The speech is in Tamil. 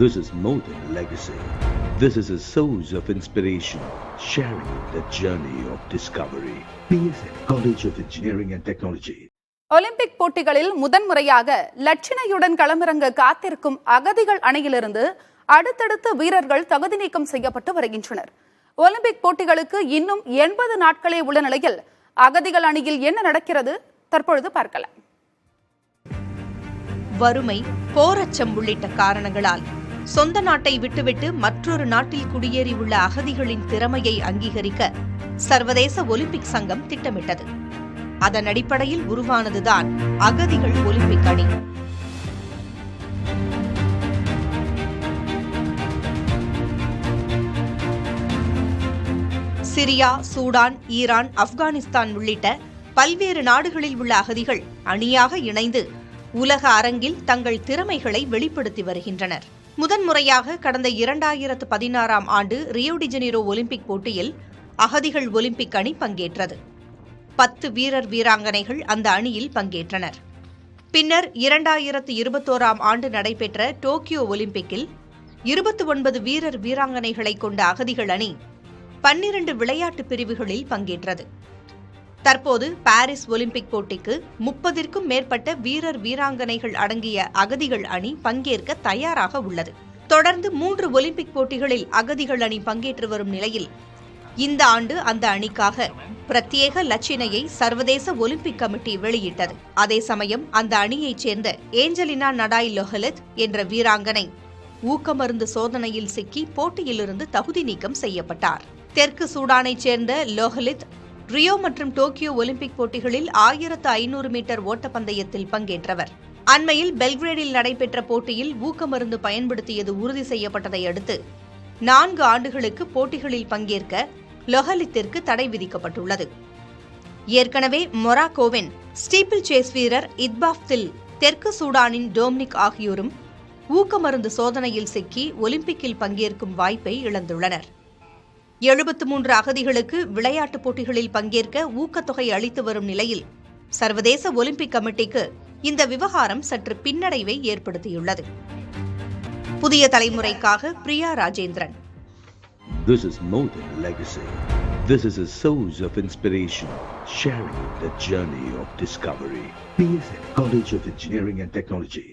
This is more than legacy. This is a source of inspiration, sharing the journey of discovery. PSN College of Engineering and Technology. Olympic போட்டிகளில் முதன்முறையாக லட்சணையுடன் களமிறங்க காத்திருக்கும் அகதிகள் அணியிலிருந்து அடுத்தடுத்த வீரர்கள் தகுதி நீக்கம் செய்யப்பட்டு வருகின்றனர். ஒலிம்பிக் போட்டிகளுக்கு இன்னும் 80 நாட்களே உள்ள நிலையில் அகதிகள் அணியில் என்ன நடக்கிறது தற்பொழுது பார்க்கலாம். வறுமை, போரச்சம் உள்ளிட்ட காரணங்களால் சொந்த நாட்டை விட்டுவிட்டு மற்றொரு நாட்டில் குடியேறியுள்ள அகதிகளின் திறமையை அங்கீகரிக்க சர்வதேச ஒலிம்பிக் சங்கம் திட்டமிட்டது. அதன் அடிப்படையில் உருவானதுதான் அகதிகள் ஒலிம்பிக் அணி. சிரியா, சூடான், ஈரான், ஆப்கானிஸ்தான் உள்ளிட்ட பல்வேறு நாடுகளில் உள்ள அகதிகள் அணியாக இணைந்து உலக அரங்கில் தங்கள் திறமைகளை வெளிப்படுத்தி வருகின்றனர். முதன்முறையாக கடந்த 2016ஆம் ஆண்டு ரியோ டி ஜெனிரோ ஒலிம்பிக் போட்டியில் அகதிகள் ஒலிம்பிக் அணி பங்கேற்றது. 10 வீரர் வீராங்கனைகள் அந்த அணியில் பங்கேற்றனர். பின்னர் 2021ஆம் ஆண்டு நடைபெற்ற டோக்கியோ ஒலிம்பிக்கில் 29 வீரர் வீராங்கனைகளை கொண்ட அகதிகள் அணி 12 விளையாட்டு பிரிவுகளில் பங்கேற்றது. தற்போது பாரிஸ் ஒலிம்பிக் போட்டிக்கு 30ற்கும் மேற்பட்ட வீரர் வீராங்கனைகள் அடங்கிய அகதிகள் அணி பங்கேற்க தயாராக உள்ளது. தொடர்ந்து 3 ஒலிம்பிக் போட்டிகளில் அகதிகள் அணி பங்கேற்று வரும் நிலையில் இந்த ஆண்டு அந்த அணிக்காக பிரத்யேக லட்சணையை சர்வதேச ஒலிம்பிக் கமிட்டி வெளியிட்டது. அதே சமயம் அந்த அணியைச் சேர்ந்த ஏஞ்சலினா நடாய் லொஹலித் என்ற வீராங்கனை ஊக்கமருந்து சோதனையில் சிக்கி போட்டியிலிருந்து தகுதி நீக்கம் செய்யப்பட்டார். தெற்கு சூடானைச் சேர்ந்த லொஹலித் ரியோ மற்றும் டோக்கியோ ஒலிம்பிக் போட்டிகளில் 1500 மீட்டர் ஓட்டப்பந்தயத்தில் பங்கேற்றவர். அண்மையில் பெல்கிரேடில் நடைபெற்ற போட்டியில் ஊக்கமருந்து பயன்படுத்தியது உறுதி செய்யப்பட்டதை அடுத்து 4 ஆண்டுகளுக்கு போட்டிகளில் பங்கேற்க லொஹலித்திற்கு தடை விதிக்கப்பட்டுள்ளது. ஏற்கனவே மொராக்கோவின் ஸ்டீப்பிள் சேஸ் வீரர் இத்பாஃப்தில், தெற்கு சூடானின் டோம்னிக் ஆகியோரும் ஊக்கமருந்து சோதனையில் சிக்கி ஒலிம்பிக்கில் பங்கேற்கும் வாய்ப்பை இழந்துள்ளனர். 73 அகதிகளுக்கு விளையாட்டுப் போட்டிகளில் பங்கேற்க ஊக்கத்தொகை அளித்து வரும் நிலையில் சர்வதேச ஒலிம்பிக் கமிட்டிக்கு இந்த விவகாரம் சற்று பின்னடைவை ஏற்படுத்தியுள்ளது. புதிய தலைமுறைக்காக Priya Rajendran. This is more than legacy. This is a source of inspiration, sharing the journey of discovery. PSN College of Engineering and Technology.